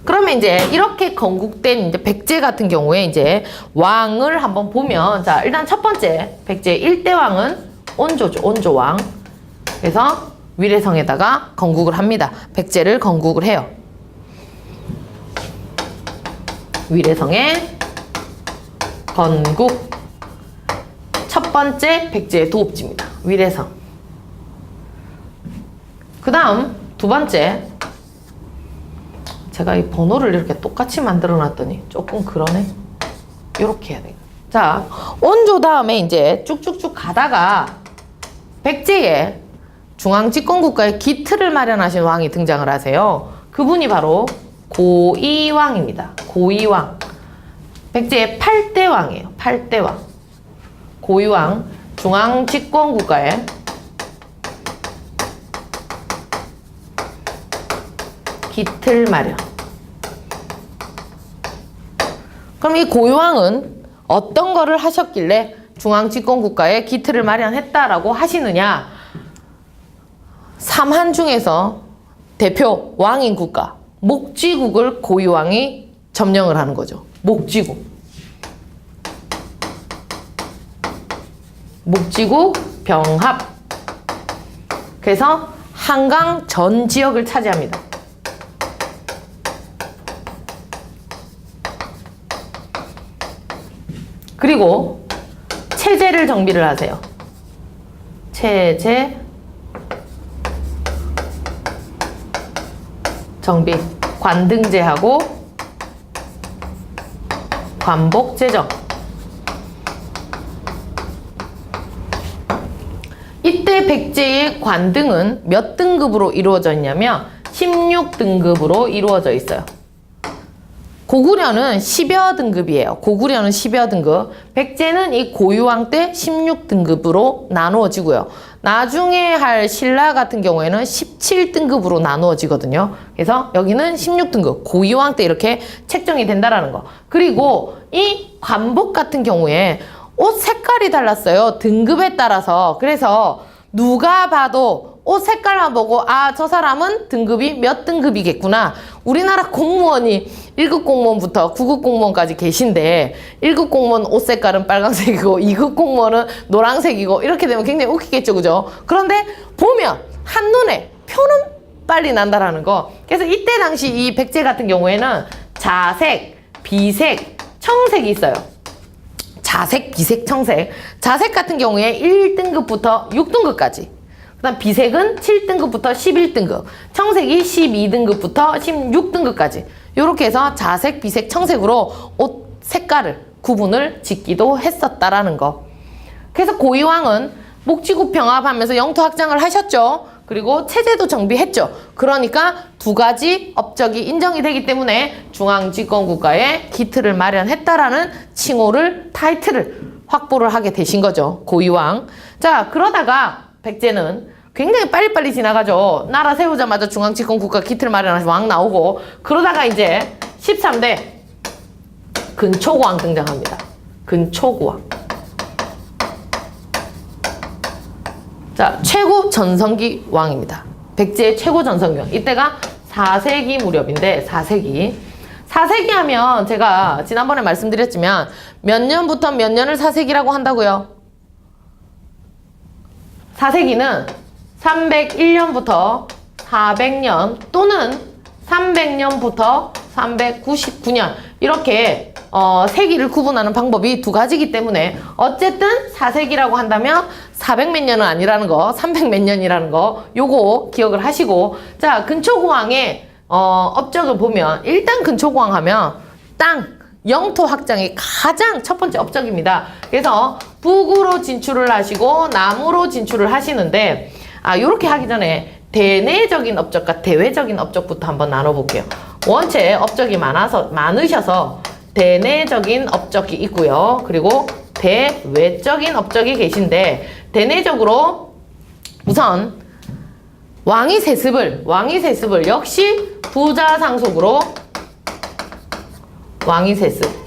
그러면 이제 이렇게 건국된 이제 백제 같은 경우에 이제 왕을 한번 보면, 자, 일단 첫 번째 백제 1대 왕은 온조죠. 온조왕. 그래서 위례성에다가 건국을 합니다. 백제를 건국을 해요. 위례성에 건국. 첫 번째 백제의 도읍지입니다. 위례성. 그 다음 두 번째, 제가 이 번호를 이렇게 똑같이 만들어 놨더니 조금 그러네. 이렇게 해야 돼요. 자, 온조 다음에 이제 쭉쭉쭉 가다가 백제의 중앙집권국가의 기틀을 마련하신 왕이 등장을 하세요. 그분이 바로 고이왕입니다. 고이왕. 백제의 8대 왕이에요. 8대 왕. 고이왕, 중앙집권국가의 기틀 마련. 그럼 이 고이왕은 어떤 거를 하셨길래 중앙집권국가의 기틀을 마련했다라고 하시느냐? 삼한 중에서 대표 왕인 국가 목지국을 고이왕이 점령을 하는 거죠. 목지국. 목지국 병합. 그래서 한강 전 지역을 차지합니다. 그리고 체제를 정비를 하세요. 체제 정비. 관등제하고 관복제정. 이때 백제의 관등은 몇 등급으로 이루어져 있냐면 16등급으로 이루어져 있어요. 고구려는 10여 등급이에요. 고구려는 10여 등급. 백제는 이 고유왕 때 16등급으로 나누어지고요. 나중에 할 신라 같은 경우에는 17등급으로 나누어지거든요. 그래서 여기는 16등급. 고유왕 때 이렇게 책정이 된다라는 거. 그리고 이 관복 같은 경우에 옷 색깔이 달랐어요. 등급에 따라서. 그래서 누가 봐도 옷 색깔만 보고 아, 저 사람은 등급이 몇 등급이겠구나. 우리나라 공무원이 1급 공무원부터 9급 공무원까지 계신데 1급 공무원 옷 색깔은 빨간색이고 2급 공무원은 노란색이고 이렇게 되면 굉장히 웃기겠죠. 그죠? 그런데 보면 한눈에 표는 빨리 난다라는 거. 그래서 이때 당시 이 백제 같은 경우에는 자색, 비색, 청색이 있어요. 자색, 비색, 청색. 자색 같은 경우에 1등급부터 6등급까지. 그 다음 비색은 7등급부터 11등급. 청색이 12등급부터 16등급까지. 이렇게 해서 자색, 비색, 청색으로 옷 색깔을 구분을 짓기도 했었다라는 거. 그래서 고이왕은 목지국 병합하면서 영토 확장을 하셨죠. 그리고 체제도 정비했죠. 그러니까 두 가지 업적이 인정이 되기 때문에 중앙집권국가의 기틀을 마련했다라는 칭호를, 타이틀을 확보를 하게 되신 거죠. 고이왕. 자, 그러다가 백제는 굉장히 빨리빨리 지나가죠. 나라 세우자마자 중앙집권국가 기틀 마련하신 왕 나오고, 그러다가 이제 13대 근초고왕 등장합니다. 근초고왕. 자, 최고 전성기 왕입니다. 백제의 최고 전성기 왕. 이때가 4세기 무렵인데, 4세기. 4세기 하면 제가 지난번에 말씀드렸지만 몇 년부터 몇 년을 4세기라고 한다고요? 4세기는 301년부터 400년 또는 300년부터 399년 이렇게 세기를 구분하는 방법이 두 가지이기 때문에 어쨌든 4세기라고 한다면 400몇 년은 아니라는 거, 300몇 년이라는 거 요거 기억을 하시고, 자, 근초고왕의 업적을 보면 일단 근초고왕 하면 땅, 영토 확장이 가장 첫 번째 업적입니다. 그래서 북으로 진출을 하시고 남으로 진출을 하시는데, 요렇게 하기 전에 대내적인 업적과 대외적인 업적부터 한번 나눠볼게요. 원체 업적이 많으셔서 대내적인 업적이 있고요. 그리고 대외적인 업적이 계신데, 대내적으로 우선 왕위 세습을 역시 부자 상속으로 왕위 세습.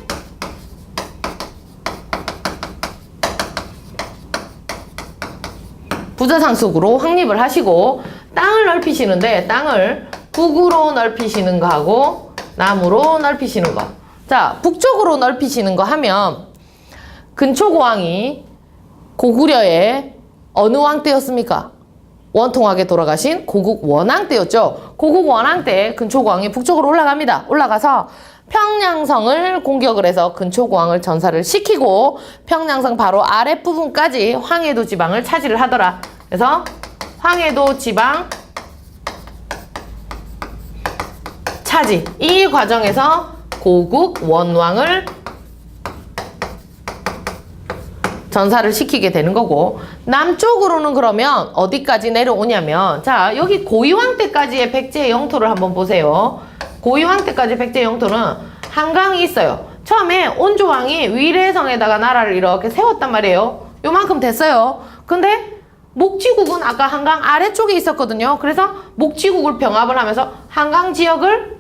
부자 상속으로 확립을 하시고, 땅을 넓히시는데 땅을 북으로 넓히시는 거하고 남으로 넓히시는 거. 자, 북쪽으로 넓히시는 거 하면 근초고왕이 고구려의 어느 왕 때였습니까? 원통하게 돌아가신 고국 원왕 때였죠. 고국 원왕 때 근초고왕이 북쪽으로 올라갑니다. 올라가서 평양성을 공격을 해서 근초고왕을 전사를 시키고 평양성 바로 아랫부분까지 황해도 지방을 차지를 하더라. 그래서 황해도 지방 차지. 이 과정에서 고국 원왕을 전사를 시키게 되는 거고, 남쪽으로는 그러면 어디까지 내려오냐면, 자, 여기 고이왕 때까지의 백제의 영토를 한번 보세요. 고이왕 때까지 백제의 영토는 한강이 있어요. 처음에 온조왕이 위례성에다가 나라를 이렇게 세웠단 말이에요. 요만큼 됐어요. 근데 목지국은 아까 한강 아래쪽에 있었거든요. 그래서 목지국을 병합을 하면서 한강 지역을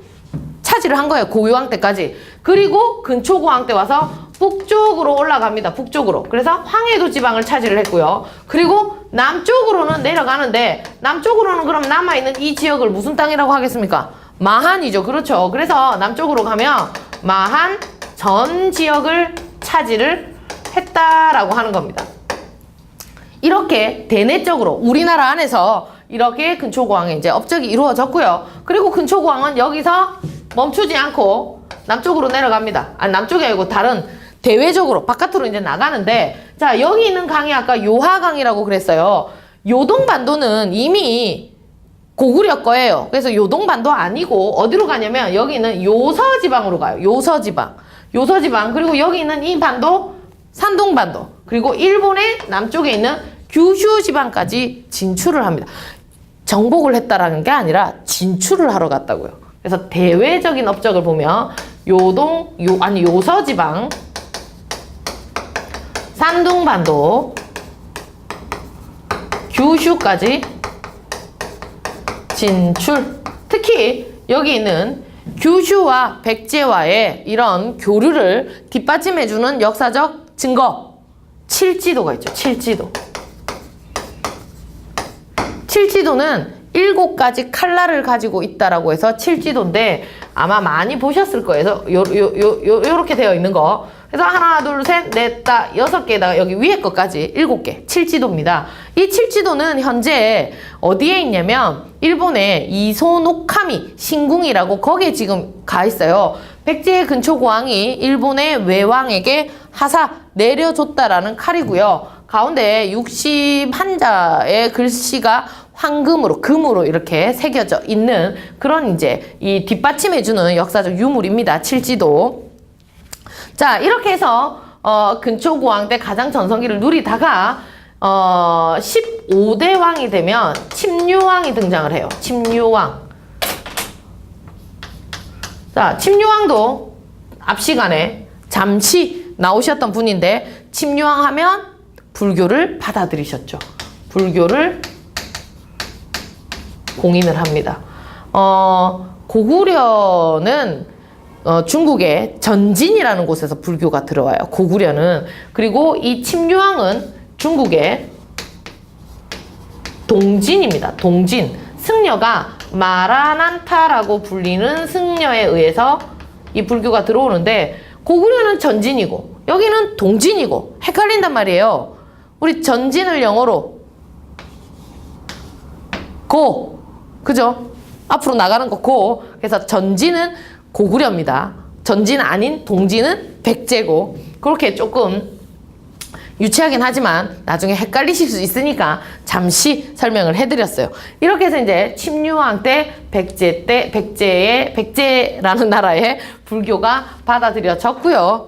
차지를 한 거예요. 고이왕 때까지. 그리고 근초고왕 때 와서 북쪽으로 올라갑니다. 북쪽으로. 그래서 황해도 지방을 차지를 했고요. 그리고 남쪽으로는 내려가는데, 남쪽으로는 그럼 남아있는 이 지역을 무슨 땅이라고 하겠습니까? 마한이죠. 그렇죠. 그래서 남쪽으로 가면 마한 전 지역을 차지를 했다라고 하는 겁니다. 이렇게 대내적으로 우리나라 안에서 이렇게 근초고왕의 이제 업적이 이루어졌고요. 그리고 근초고왕은 여기서 멈추지 않고 남쪽으로 내려갑니다. 아니, 남쪽이 아니고 다른 대외적으로 바깥으로 이제 나가는데, 자, 여기 있는 강이 아까 요하강이라고 그랬어요. 요동반도는 이미 고구려 거예요. 그래서 요동반도 아니고 어디로 가냐면 여기는 요서지방으로 가요. 요서지방. 요서지방. 그리고 여기 있는 이 반도 산동반도. 그리고 일본의 남쪽에 있는 규슈 지방까지 진출을 합니다. 정복을 했다라는 게 아니라 진출을 하러 갔다고요. 그래서 대외적인 업적을 보면 요서지방, 산둥반도, 규슈까지 진출. 특히 여기 있는 규슈와 백제와의 이런 교류를 뒷받침해주는 역사적 증거, 칠지도가 있죠. 칠지도. 칠지도는 7가지 칼날을 가지고 있다라고 해서 칠지도인데, 아마 많이 보셨을 거예요. 요렇게 되어 있는 거. 그래서 하나, 둘, 셋, 넷, 다 6개에다가 여기 위에 것까지 7개. 칠지도입니다. 이 칠지도는 현재 어디에 있냐면 일본의 이소노카미 신궁이라고, 거기에 지금 가 있어요. 백제의 근초고왕이 일본의 외왕에게 하사 내려줬다라는 칼이고요. 가운데 61자의 글씨가 황금으로, 금으로 이렇게 새겨져 있는 그런 이제 이 뒷받침해주는 역사적 유물입니다. 칠지도. 자, 이렇게 해서 근초고왕 때 가장 전성기를 누리다가 15대 왕이 되면 침류왕이 등장을 해요. 침류왕. 자, 침류왕도 앞 시간에 잠시 나오셨던 분인데, 침류왕 하면 불교를 받아들이셨죠. 불교를 공인을 합니다. 고구려는 중국의 전진이라는 곳에서 불교가 들어와요. 고구려는. 그리고 이 침류왕은 중국의 동진입니다. 동진. 승려가 마라난타라고 불리는 승려에 의해서 이 불교가 들어오는데, 고구려는 전진이고 여기는 동진이고 헷갈린단 말이에요. 우리 전진을 영어로 고, 그죠? 앞으로 나가는 거 고. 그래서 전진은 고구려입니다. 전진 아닌 동진은 백제고. 그렇게 조금 유치하긴 하지만 나중에 헷갈리실 수 있으니까 잠시 설명을 해드렸어요. 이렇게 해서 이제 침류왕 때 백제라는 나라의 불교가 받아들여졌고요.